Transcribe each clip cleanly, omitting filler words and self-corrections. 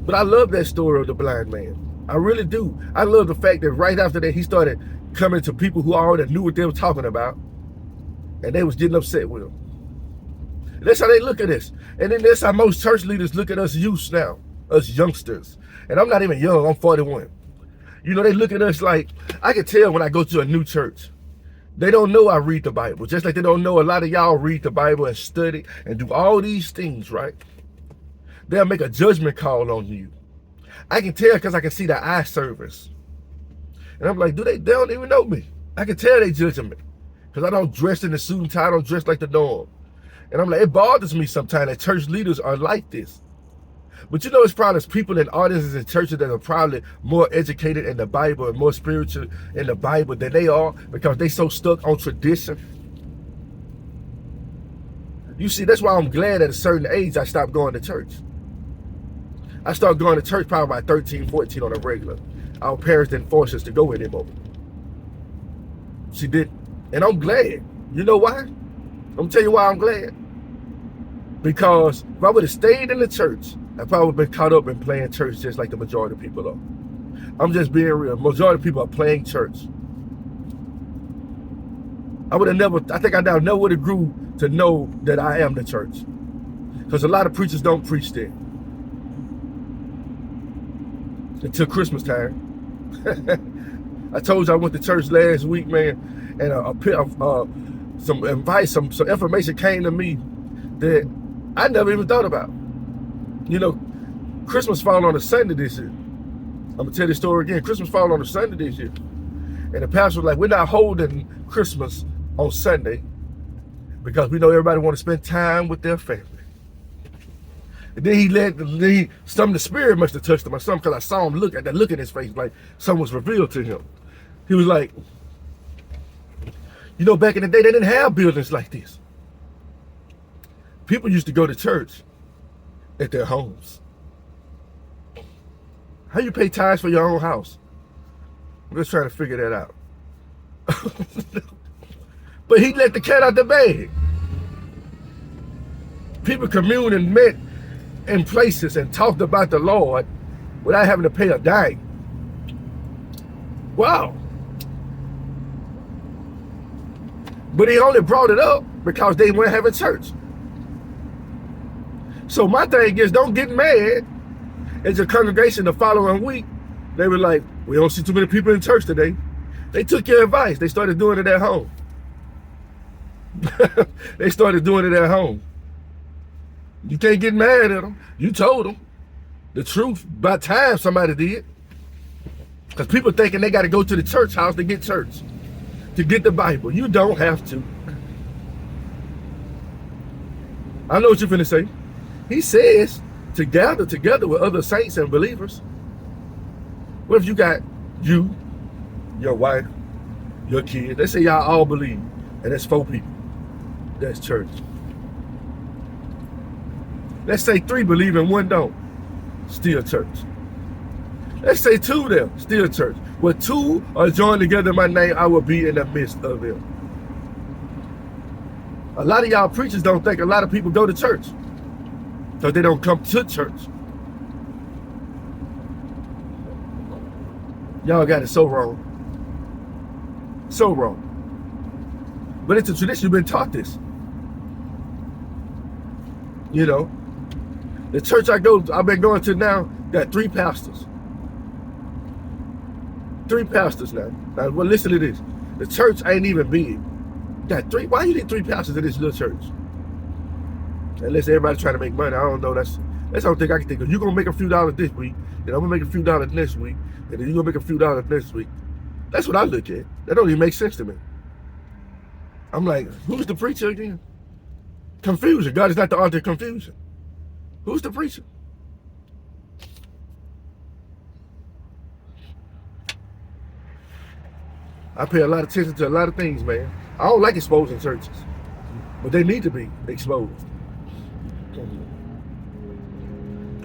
But I love that story of the blind man. I really do. I love the fact that right after that, he started coming to people who already knew what they were talking about, and they was getting upset with him. And that's how they look at us. And then that's how most church leaders look at us youths now, us youngsters. And I'm not even young, I'm 41. You know, they look at us like, I can tell when I go to a new church, they don't know I read the Bible. Just like they don't know a lot of y'all read the Bible and study and do all these things, right? They'll make a judgment call on you. I can tell because I can see the eye service. And I'm like, they don't even know me. I can tell they judging me because I don't dress in the suit and tie, I don't dress like the norm. And I'm like, it bothers me sometimes that church leaders are like this. But you know, it's probably people in audiences and churches that are probably more educated in the Bible and more spiritual in the Bible than they are because they so stuck on tradition. You see, that's why I'm glad at a certain age I stopped going to church. I started going to church probably by 13, 14 on a regular. Our parents didn't force us to go anymore. She did. And I'm glad. You know why? I'm going to tell you why I'm glad. Because if I would have stayed in the church, I'd probably been caught up in playing church just like the majority of people are. I'm just being real. Majority of people are playing church. I think I never would have grew to know that I am the church. Because a lot of preachers don't preach there. Until Christmas time. I told you I went to church last week, man, and some advice, some information came to me that I never even thought about. You know, Christmas fall on a Sunday this year. I'm gonna tell this story again. Christmas fall on a Sunday this year. And the pastor was like, we're not holding Christmas on Sunday because we know everybody want to spend time with their family. And then some of the spirit must have touched him or something because I saw him look in his face like something was revealed to him. He was like, you know, back in the day, they didn't have buildings like this. People used to go to church at their homes. How you pay tithes for your own house? I'm just trying to figure that out. But he let the cat out the bag. People communed and met in places and talked about the Lord without having to pay a dime. Wow. But he only brought it up because they weren't having church. So my thing is, don't get mad as a congregation the following week. They were like, we don't see too many people in church today. They took your advice. They started doing it at home. They started doing it at home. You can't get mad at them. You told them the truth. By time somebody did. Because people thinking they got to go to the church house to get church, to get the Bible. You don't have to. I know what you're finna say. He says to gather together with other saints and believers. What if you got you, your wife, your kid? Let's say y'all all believe, and that's 4 people. That's church. Let's say 3 believe and 1 don't. Still church. Let's say 2 there, still church. Where 2 are joined together in my name, I will be in the midst of them. A lot of y'all preachers don't think a lot of people go to church because they don't come to church. Y'all got it so wrong. So wrong. But it's a tradition. You've been taught this. You know, the church I've been going to now, got 3 pastors. 3 pastors now. Now, well, listen to this. The church ain't even big. Got 3. Why you need 3 pastors in this little church? Unless everybody's trying to make money. I don't know. That's the only thing I can think of. You're gonna make a few dollars this week, and I'm gonna make a few dollars next week, and then you're gonna make a few dollars next week. That's what I look at. That don't even make sense to me. I'm like, who's the preacher again? Confusion. God is not the author of confusion. Who's the preacher? I pay a lot of attention to a lot of things, man. I don't like exposing churches, but they need to be exposed.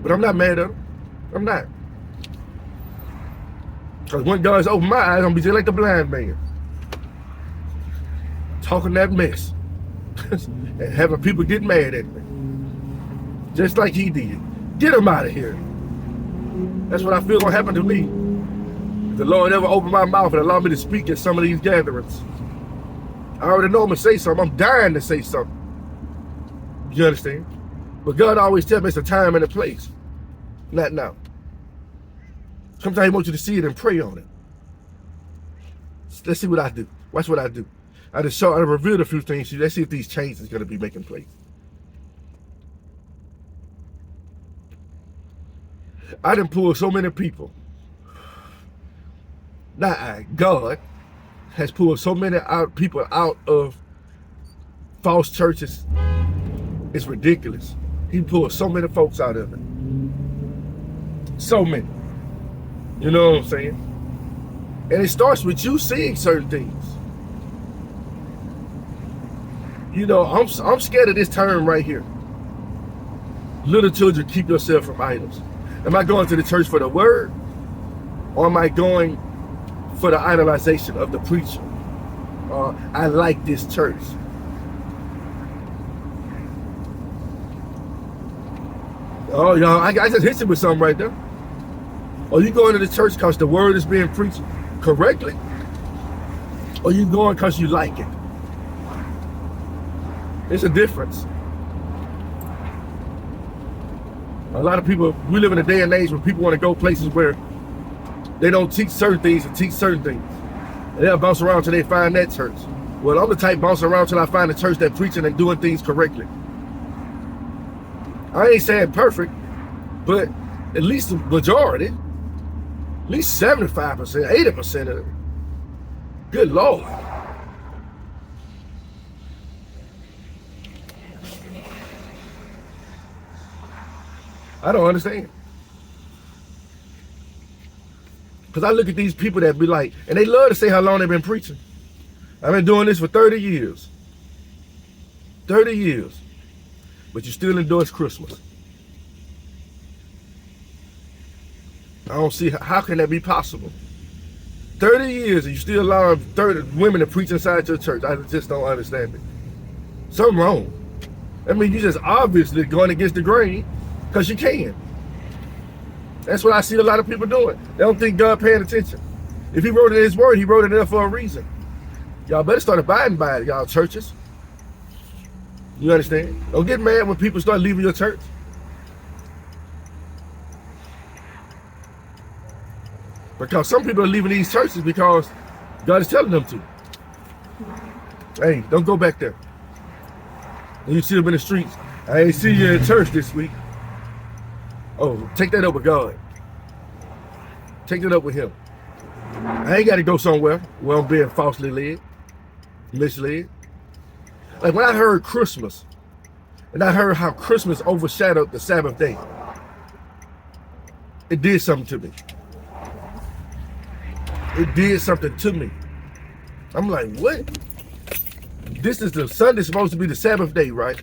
But I'm not mad at them. I'm not. Because when God's open my eyes, I'm going to be just like the blind man. Talking that mess. And having people get mad at me. Just like he did. Get him out of here. That's what I feel gonna happen to me. If the Lord ever opened my mouth and allowed me to speak at some of these gatherings, I already know I'm gonna say something. I'm dying to say something. You understand? But God always tells me it's a time and a place. Not now. Sometimes He wants you to see it and pray on it. Let's see what I do. Watch what I do. I revealed a few things to you. Let's see if these changes are gonna be making place. I done pulled so many people. Not I, God has pulled so many people out of false churches. It's ridiculous. He pulled so many folks out of it. So many. You know what I'm saying? And it starts with you seeing certain things. You know, I'm scared of this term right here. Little children, keep yourself from idols. Am I going to the church for the word? Or am I going for the idolization of the preacher? I like this church. Oh, y'all, I just hit you with something right there. Are you going to the church because the word is being preached correctly? Or you going because you like it? It's a difference. A lot of people, we live in a day and age where people want to go places where they don't teach certain things and teach certain things. And they'll bounce around till they find that church. Well, I'm the type bounce around till I find a church that preaching and doing things correctly. I ain't saying perfect, but at least the majority, at least 75%, 80% of it. Good Lord. I don't understand. Because I look at these people that be like, and they love to say how long they've been preaching. I've been doing this for 30 years. 30 years. But you still endorse Christmas. I don't see how can that be possible. 30 years and you still allowing 30 women to preach inside your church. I just don't understand it. Something wrong. I mean, you just obviously going against the grain because you can. That's what I see a lot of people doing. They don't think God paying attention. If He wrote it in His word, He wrote it there for a reason. Y'all better start abiding by it, y'all churches. You understand? Don't get mad when people start leaving your church. Because some people are leaving these churches because God is telling them to. Hey, don't go back there. And you see them in the streets. I ain't see you in church this week. Oh, take that up with God. Take that up with Him. I ain't got to go somewhere where I'm being falsely led, misled. Like when I heard Christmas, and I heard how Christmas overshadowed the Sabbath day, it did something to me. It did something to me. I'm like, what? This is the Sunday's supposed to be the Sabbath day, right?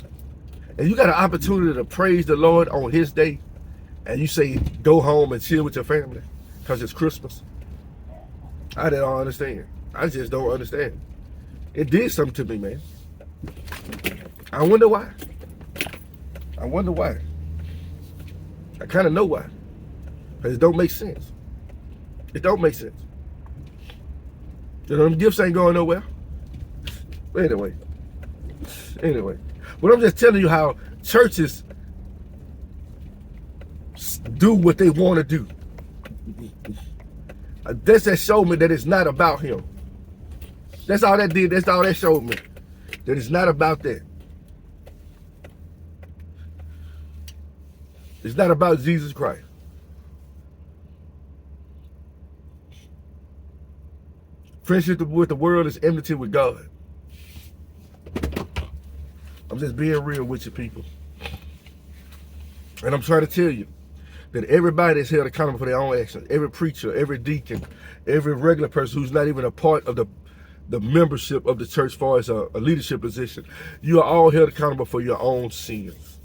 And you got an opportunity to praise the Lord on His day, and you say, go home and chill with your family because it's Christmas. I don't understand. I just don't understand. It did something to me, man. I wonder why. I wonder why. I kind of know why. Because it don't make sense. It don't make sense. You know, them gifts ain't going nowhere. Anyway. But I'm just telling you how churches do what they want to do. That's that showed me that it's not about Him. That's all that did. That's all that showed me. That it's not about that. It's not about Jesus Christ. Friendship with the world is enmity with God. I'm just being real with you people. And I'm trying to tell you that everybody is held accountable for their own actions. Every preacher, every deacon, every regular person who's not even a part of the membership of the church as far as a leadership position. You are all held accountable for your own sins.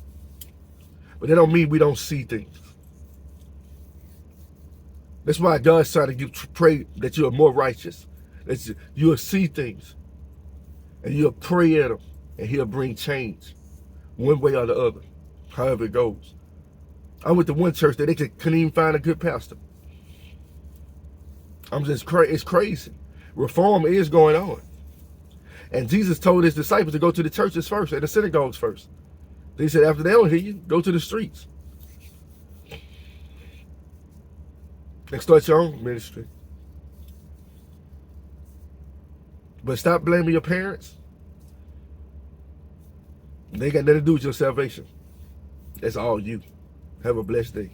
But that don't mean we don't see things. That's why God's trying to pray that you are more righteous. That you'll see things. And you'll pray at Him. And He'll bring change. One way or the other. However it goes. I went to one church that they couldn't even find a good pastor. It's crazy. Reform is going on. And Jesus told his disciples to go to the churches first and the synagogues first. He said, after they don't hear you, go to the streets and start your own ministry. But stop blaming your parents. They got nothing to do with your salvation. That's all you. Have a blessed day.